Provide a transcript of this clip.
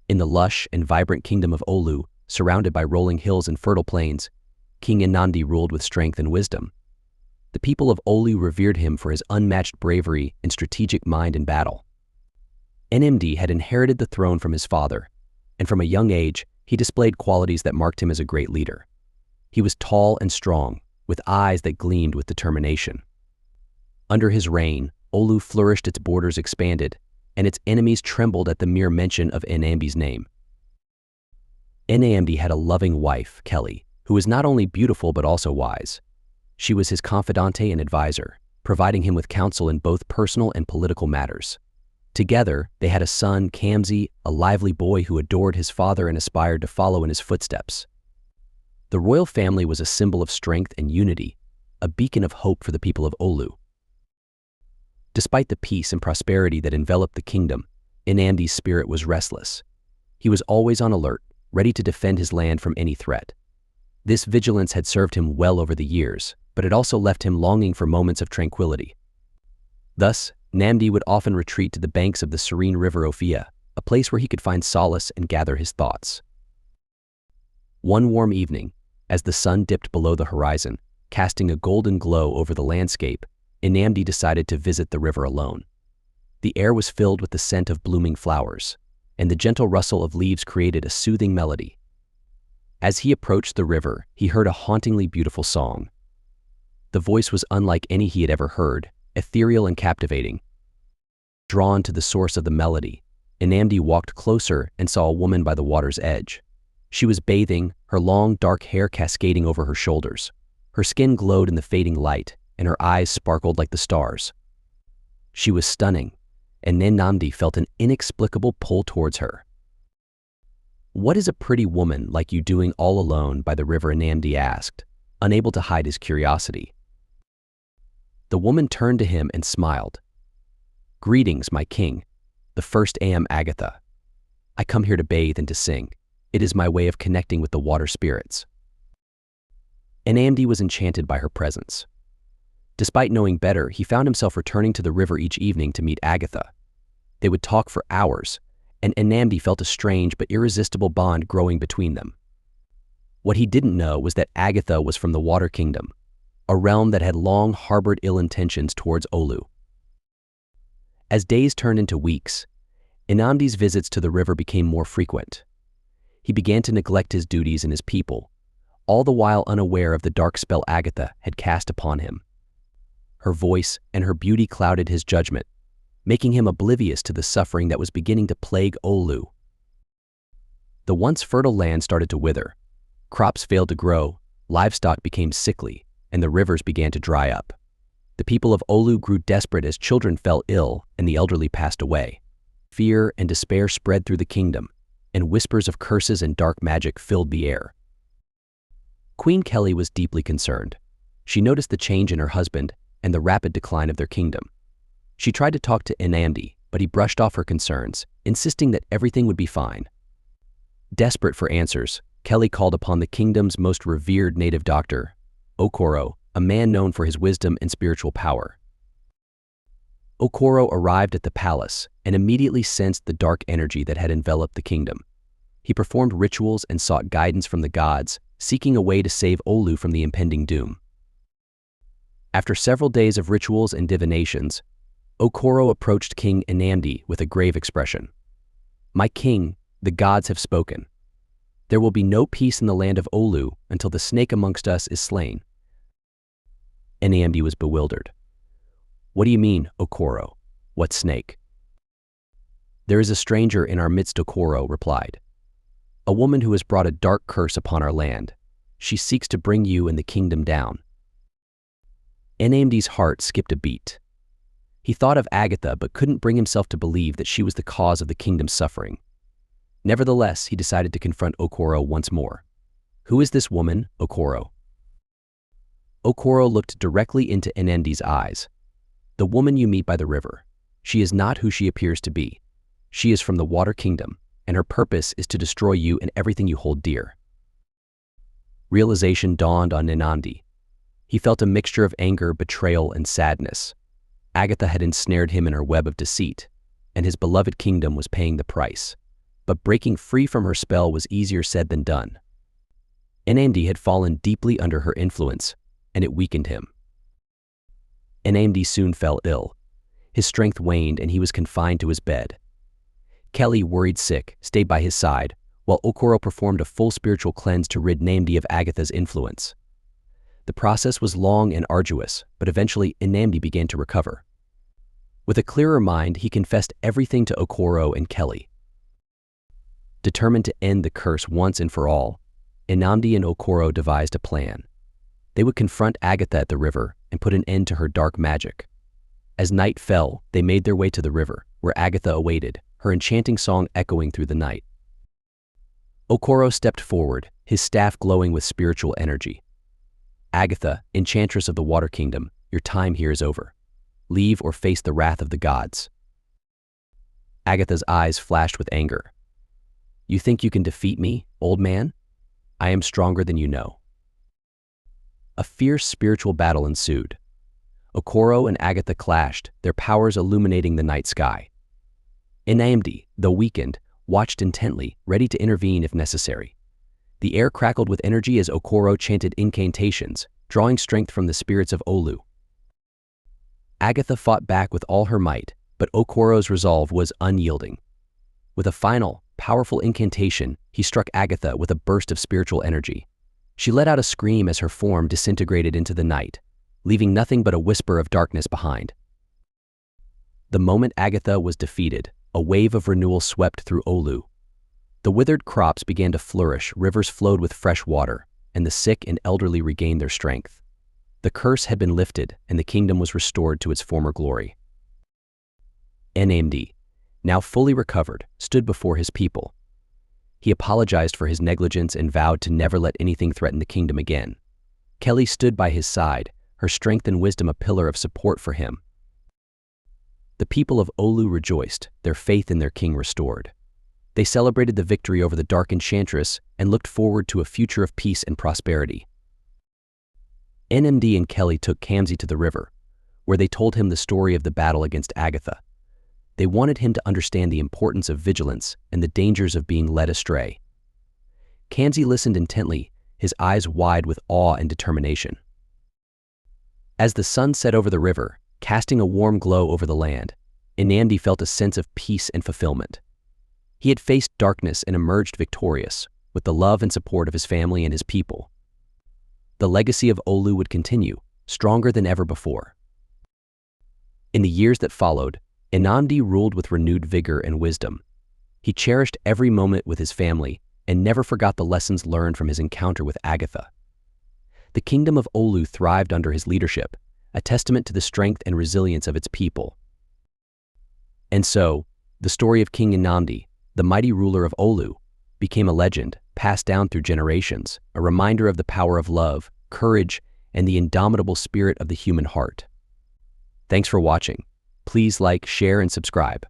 In the lush and vibrant kingdom of Olu, surrounded by rolling hills and fertile plains, King Nnamdi ruled with strength and wisdom. The people of Olu revered him for his unmatched bravery and strategic mind in battle. Nnamdi had inherited the throne from his father, and from a young age, he displayed qualities that marked him as a great leader. He was tall and strong, with eyes that gleamed with determination. Under his reign, Olu flourished, its borders expanded, and its enemies trembled at the mere mention of Nnamdi's name. Nnamdi had a loving wife, Kelly, who was not only beautiful but also wise. She was his confidante and advisor, providing him with counsel in both personal and political matters. Together, they had a son, Kamsi, a lively boy who adored his father and aspired to follow in his footsteps. The royal family was a symbol of strength and unity, a beacon of hope for the people of Olu. Despite the peace and prosperity that enveloped the kingdom, Nnamdi's spirit was restless. He was always on alert, ready to defend his land from any threat. This vigilance had served him well over the years, but it also left him longing for moments of tranquility. Thus, Nnamdi would often retreat to the banks of the serene river Ofia, a place where he could find solace and gather his thoughts. One warm evening, as the sun dipped below the horizon, casting a golden glow over the landscape, Nnamdi decided to visit the river alone. The air was filled with the scent of blooming flowers, and the gentle rustle of leaves created a soothing melody. As he approached the river, he heard a hauntingly beautiful song. The voice was unlike any he had ever heard, ethereal and captivating. Drawn to the source of the melody, Nnamdi walked closer and saw a woman by the water's edge. She was bathing, her long, dark hair cascading over her shoulders. Her skin glowed in the fading light, and her eyes sparkled like the stars. She was stunning, and Nnamdi felt an inexplicable pull towards her. "What is a pretty woman like you doing all alone by the river?" Nnamdi asked, unable to hide his curiosity. The woman turned to him and smiled. "Greetings, my king. The first am Agatha. I come here to bathe and to sing. It is my way of connecting with the water spirits." Nnamdi was enchanted by her presence. Despite knowing better, he found himself returning to the river each evening to meet Agatha. They would talk for hours, and Nnamdi felt a strange but irresistible bond growing between them. What he didn't know was that Agatha was from the Water Kingdom, a realm that had long harbored ill intentions towards Olu. As days turned into weeks, Nnamdi's visits to the river became more frequent. He began to neglect his duties and his people, all the while unaware of the dark spell Agatha had cast upon him. Her voice and her beauty clouded his judgment, making him oblivious to the suffering that was beginning to plague Olu. The once fertile land started to wither. Crops failed to grow, livestock became sickly, and the rivers began to dry up. The people of Olu grew desperate as children fell ill and the elderly passed away. Fear and despair spread through the kingdom, and whispers of curses and dark magic filled the air. Queen Kelly was deeply concerned. She noticed the change in her husband and the rapid decline of their kingdom. She tried to talk to Nnamdi, but he brushed off her concerns, insisting that everything would be fine. Desperate for answers, Kelly called upon the kingdom's most revered native doctor, Okoro, a man known for his wisdom and spiritual power. Okoro arrived at the palace and immediately sensed the dark energy that had enveloped the kingdom. He performed rituals and sought guidance from the gods, seeking a way to save Olu from the impending doom. After several days of rituals and divinations, Okoro approached King Nnamdi with a grave expression. "My king, the gods have spoken. There will be no peace in the land of Olu until the snake amongst us is slain." Nnamdi was bewildered. "What do you mean, Okoro? What snake?" "There is a stranger in our midst," Okoro replied. "A woman who has brought a dark curse upon our land. She seeks to bring you and the kingdom down." Nnamdi's heart skipped a beat. He thought of Agatha but couldn't bring himself to believe that she was the cause of the kingdom's suffering. Nevertheless, he decided to confront Okoro once more. "Who is this woman, Okoro?" Okoro looked directly into Nnamdi's eyes. "The woman you meet by the river. She is not who she appears to be. She is from the Water Kingdom, and her purpose is to destroy you and everything you hold dear." Realization dawned on Nnamdi. He felt a mixture of anger, betrayal, and sadness. Agatha had ensnared him in her web of deceit, and his beloved kingdom was paying the price. but breaking free from her spell was easier said than done. Nnamdi had fallen deeply under her influence, and it weakened him. Nnamdi soon fell ill. His strength waned and he was confined to his bed. Kelly, worried sick, stayed by his side, while Okoro performed a full spiritual cleanse to rid Nnamdi of Agatha's influence. The process was long and arduous, but eventually Nnamdi began to recover. With a clearer mind, he confessed everything to Okoro and Kelly. Determined to end the curse once and for all, Nnamdi and Okoro devised a plan. They would confront Agatha at the river and put an end to her dark magic. As night fell, they made their way to the river, where Agatha awaited, her enchanting song echoing through the night. Okoro stepped forward, his staff glowing with spiritual energy. "Agatha, enchantress of the Water Kingdom, your time here is over. Leave or face the wrath of the gods." Agatha's eyes flashed with anger. "You think you can defeat me, old man? I am stronger than you know." A fierce spiritual battle ensued. Okoro and Agatha clashed, their powers illuminating the night sky. Nnamdi, though weakened, watched intently, ready to intervene if necessary. The air crackled with energy as Okoro chanted incantations, drawing strength from the spirits of Olu. Agatha fought back with all her might, but Okoro's resolve was unyielding. With a final, powerful incantation, he struck Agatha with a burst of spiritual energy. She let out a scream as her form disintegrated into the night, leaving nothing but a whisper of darkness behind. The moment Agatha was defeated, a wave of renewal swept through Olu. The withered crops began to flourish, rivers flowed with fresh water, and the sick and elderly regained their strength. The curse had been lifted, and the kingdom was restored to its former glory. Nnamdi, now fully recovered, stood before his people. He apologized for his negligence and vowed to never let anything threaten the kingdom again. Kelly stood by his side, her strength and wisdom a pillar of support for him. The people of Olu rejoiced, their faith in their king restored. They celebrated the victory over the dark enchantress and looked forward to a future of peace and prosperity. Nnamdi and Kelly took Kamsi to the river, where they told him the story of the battle against Agatha. They wanted him to understand the importance of vigilance and the dangers of being led astray. Kamsi listened intently, his eyes wide with awe and determination. As the sun set over the river, casting a warm glow over the land, Nnamdi felt a sense of peace and fulfillment. He had faced darkness and emerged victorious, with the love and support of his family and his people. The legacy of Olu would continue, stronger than ever before. In the years that followed, Nnamdi ruled with renewed vigor and wisdom. He cherished every moment with his family and never forgot the lessons learned from his encounter with Agatha. The kingdom of Olu thrived under his leadership, a testament to the strength and resilience of its people. And so, the story of King Nnamdi, the mighty ruler of Olu, became a legend, passed down through generations, a reminder of the power of love, courage, and the indomitable spirit of the human heart. Thanks for watching. Please like, share, and subscribe.